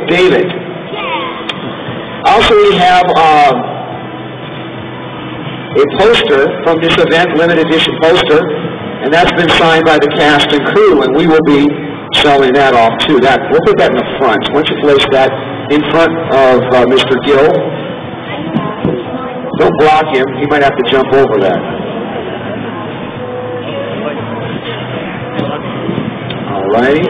David. Also, we have a poster from this event, limited edition poster, and that's been signed by the cast and crew, and we will be selling that off too. We'll put that in the front. Why don't you place that in front of Mr. Gill? Don't block him. He might have to jump over that. All righty.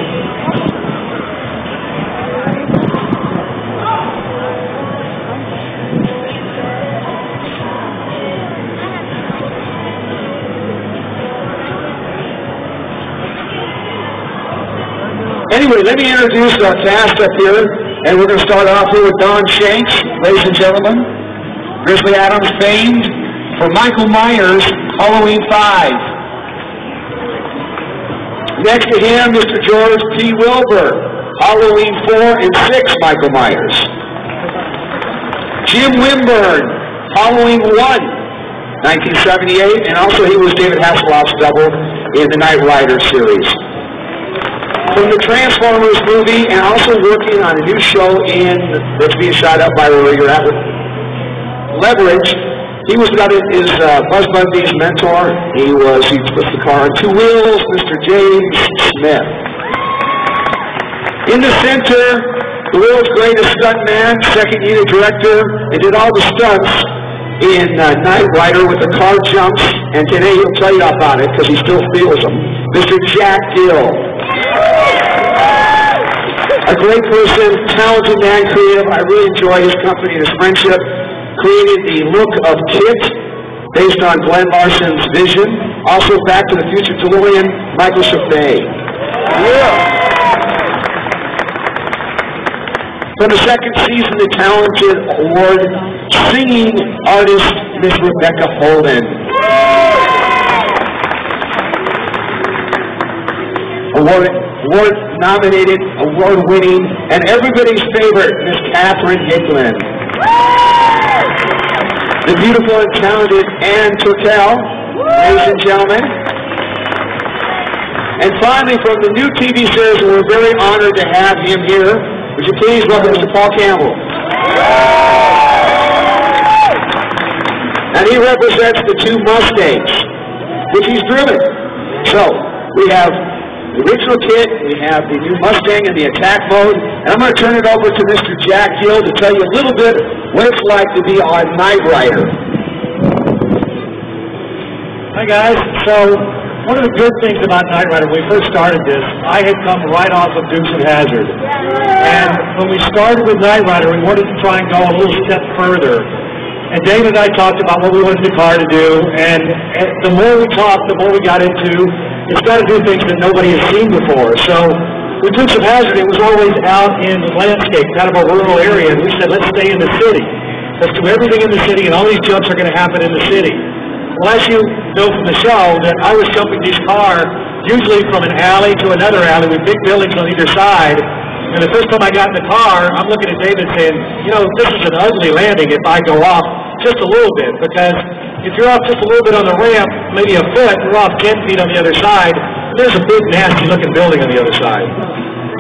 Anyway, let me introduce our cast up here, and we're going to start off here with Don Shanks, ladies and gentlemen. Grizzly Adams famed for Michael Myers, Halloween 5. Next to him, Mr. George P. Wilbur, Halloween 4 and 6, Michael Myers. Jim Wimburn, Halloween 1, 1978, and also he was David Hasselhoff's double in the Knight Rider series. From the Transformers movie, and also working on a new show that's being shot up by where you're at with Leverage. He was his Buzz Bundy's mentor. He puts the car on two wheels, Mr. James Smith. In the center, the world's greatest stuntman, second unit director, and did all the stunts in Knight Rider with the car jumps, and today he'll tell you about it because he still feels them. Mr. Jack Gill. A great person, talented man, creative. I really enjoy his company and his friendship. Created the look of KITT based on Glenn Larson's vision. Also, Back to the Future DeLorean, Michael Chaffee. Yeah. For the second season, the talented award singing artist, Miss Rebecca Holden. Award-nominated, award-winning, and everybody's favorite, Miss Catherine Hicklin. The beautiful and talented Ann Turkel, ladies and gentlemen. And finally, from the new TV series, we're very honored to have him here. Would you please welcome Mr. Paul Campbell? And he represents the two Mustangs, which he's driven. So, we have the original KITT, we have the new Mustang in the attack mode, and I'm going to turn it over to Mr. Jack Gill to tell you a little bit what it's like to be on Knight Rider. Hi guys, so one of the good things about Knight Rider, when we first started this, I had come right off of Dukes of Hazzard. And when we started with Knight Rider, we wanted to try and go a little step further. And Dave and I talked about what we wanted the car to do, and the more we talked, the more we got into it's got to do things that nobody has seen before. So with Dukes of Hazzard, it was always out in the landscape, kind of a rural area, and we said, let's stay in the city. Let's do everything in the city, and all these jumps are going to happen in the city. Well, as you know from the show, that I was jumping these cars usually from an alley to another alley with big buildings on either side. And the first time I got in the car, I'm looking at David saying, you know, this is an ugly landing if I go off just a little bit, because if you're off just a little bit on the ramp, maybe a foot, you're off 10 feet on the other side, and there's a big, nasty-looking building on the other side.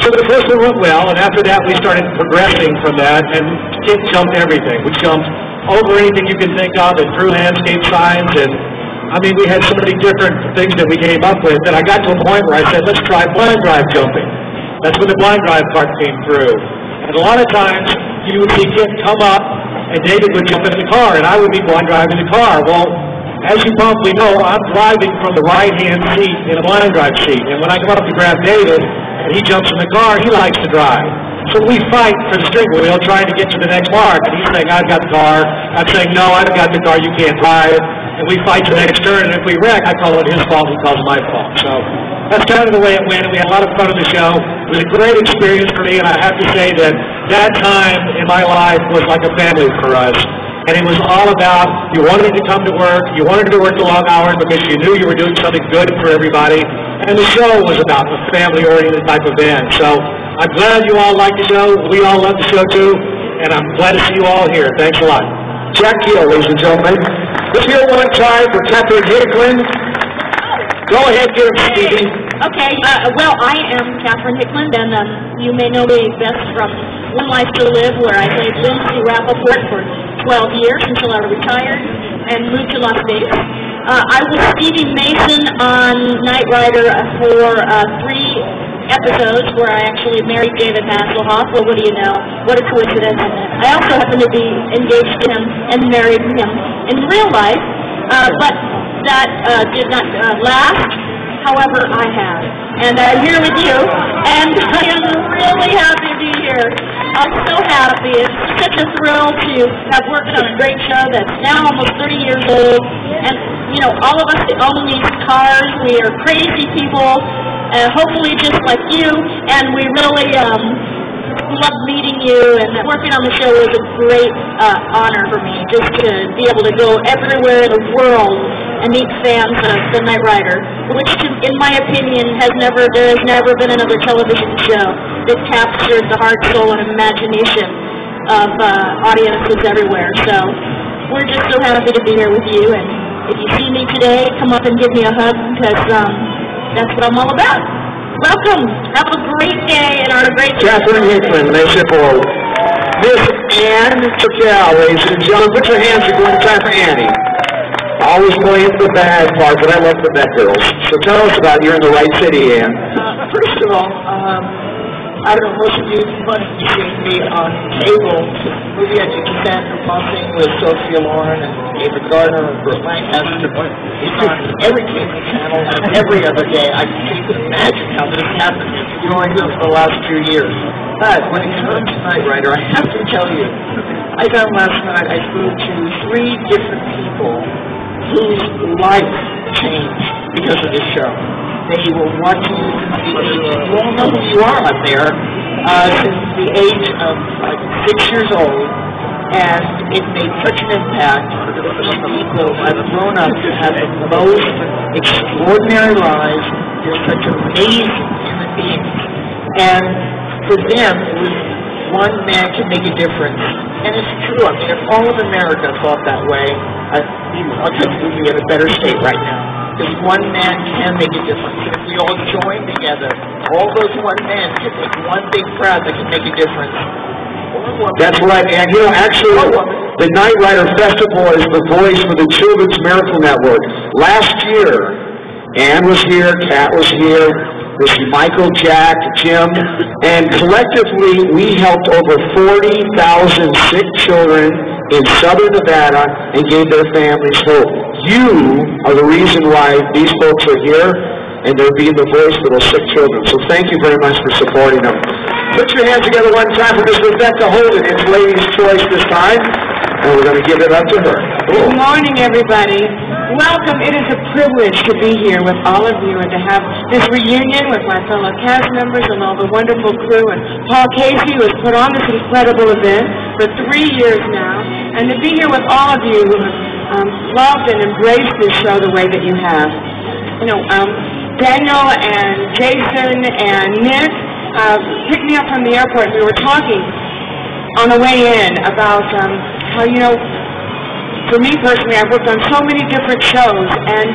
So the first one went well, and after that, we started progressing from that, and KITT jumped everything. We jumped over anything you can think of, and through landscape signs, and I mean, we had so many different things that we came up with that I got to a point where I said, let's try blind drive jumping. That's when the blind drive part came through. And a lot of times, you would see KITT come up, and David would jump in the car, and I would be blind driving the car. Well, as you probably know, I'm driving from the right-hand seat in a blind drive seat. And when I come up to grab David, and he jumps in the car, he likes to drive. So we fight for the steering wheel, trying to get to the next mark. And he's saying, I've got the car. I'm saying, no, I've got the car, you can't drive. And we fight the next turn, and if we wreck, I call it his fault, he calls it my fault. So that's kind of the way it went. We had a lot of fun on the show. It was a great experience for me, and I have to say that that time in my life was like a family for us. And it was all about, you wanted to come to work, you wanted to work the long hours because you knew you were doing something good for everybody. And the show was about a family-oriented type of event. So I'm glad you all liked the show. We all love the show too. And I'm glad to see you all here. Thanks a lot. Jack Gill, ladies and gentlemen. Let's hear one time for Catherine Hicklin. Go ahead, get him, Stevie. Okay, well, I am Catherine Hickland, and you may know me best from One Life to Live, where I played Lindsay Rappaport for 12 years until I retired and moved to Las Vegas. I was Stevie Mason on Knight Rider for 3 episodes where I actually married David Hasselhoff. Well, what do you know? What a coincidence. I also happen to be engaged to him and married him in real life, but that did not last. However, I have. And I'm here with you, and I am really happy to be here. I'm so happy. It's such a thrill to have worked on a great show that's now almost 30 years old. And, you know, all of us that own these cars, we are crazy people, hopefully just like you, and we really love meeting you, and working on the show is a great honor for me, just to be able to go everywhere in the world and meet fans of the Knight Rider, which, in my opinion, there has never been another television show that captured the heart, soul, and imagination of audiences everywhere. So we're just so happy to be here with you, and if you see me today, come up and give me a hug, because that's what I'm all about. Welcome. Have a great day and our great day. Catherine Hickland, Miss Hippo. Miss Ann Tickell, ladies and gentlemen. Put your hands together one time for Annie. Always playing the bad part, but I love the bad girls. So tell us about it. You're in the right city, Ann. First of all, I don't know, most of you must have seen me on cable. Movie at Cassandra Bumping with Sophia Loren and David Gardner and Burt Lancaster. It's on every cable channel and every other day. I can't even imagine how this happened. It's growing up for the last few years. But when it comes to Knight Rider, I have to tell you, I found last night I spoke to 3 different people whose life changed because of this show. They were watching you since the age, you all know who you are up there, since the age of like 6 years old, and it made such an impact. These people have grown up to have the most extraordinary lives. They're such amazing human beings. And for them, it was one man can make a difference. And it's true. I mean, if all of America thought that way, I'll tell you, we'd be in a better state right now. Because one man can make a difference. If we all join together, all those one men can make one big crowd that can make a difference. That's right, and you know, actually, the Knight Rider Festival is the voice for the Children's Miracle Network. Last year, Ann was here, Kat was here, this is Michael, Jack, Jim, and collectively we helped over 40,000 sick children in Southern Nevada and gave their families hope. You are the reason why these folks are here, and they're being the voice for those sick children. So thank you very much for supporting them. Put your hands together one time for Miss Rebecca Holden. It's Ladies' Choice this time, and we're going to give it up to her. Cool. Good morning, everybody. Welcome. It is a privilege to be here with all of you and to have this reunion with my fellow cast members and all the wonderful crew, and Paul Casey, who has put on this incredible event for 3 years now, and to be here with all of you who have loved and embraced this show the way that you have. You know, Daniel and Jason and Nick picked me up from the airport, and we were talking on the way in about how, you know, for me personally, I've worked on so many different shows, and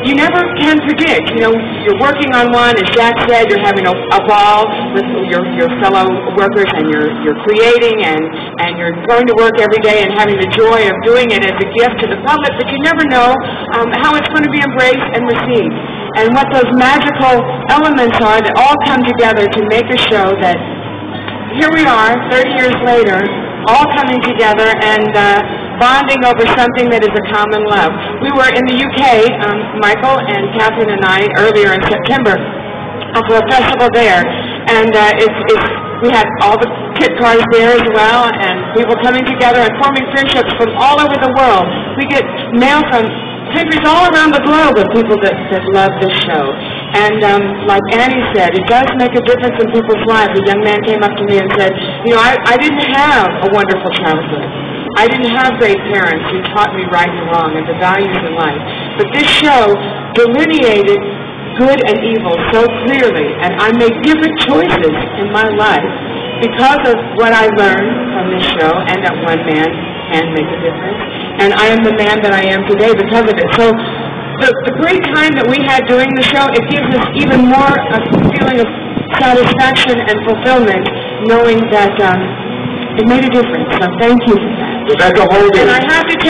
you never can predict. You know, you're working on one, as Jack said, you're having a ball with your fellow workers, and you're creating, and you're going to work every day and having the joy of doing it as a gift to the public, but you never know how it's going to be embraced and received, and what those magical elements are that all come together to make a show that, here we are, 30 years later, all coming together and bonding over something that is a common love. We were in the UK, Michael and Catherine and I, earlier in September, for a festival there, and we had all the kit cars there as well, and people coming together and forming friendships from all over the world. We get mail from countries all around the globe of people that love this show. And like Annie said, it does make a difference in people's lives. A young man came up to me and said, you know, I didn't have a wonderful childhood. I didn't have great parents who taught me right and wrong and the values in life. But this show delineated good and evil so clearly, and I made different choices in my life because of what I learned from this show, and that one man can make a difference. And I am the man that I am today because of it. So the great time that we had during the show, it gives us even more a feeling of satisfaction and fulfillment, knowing that it made a difference. So thank you for that. Rebecca Holden. And I have to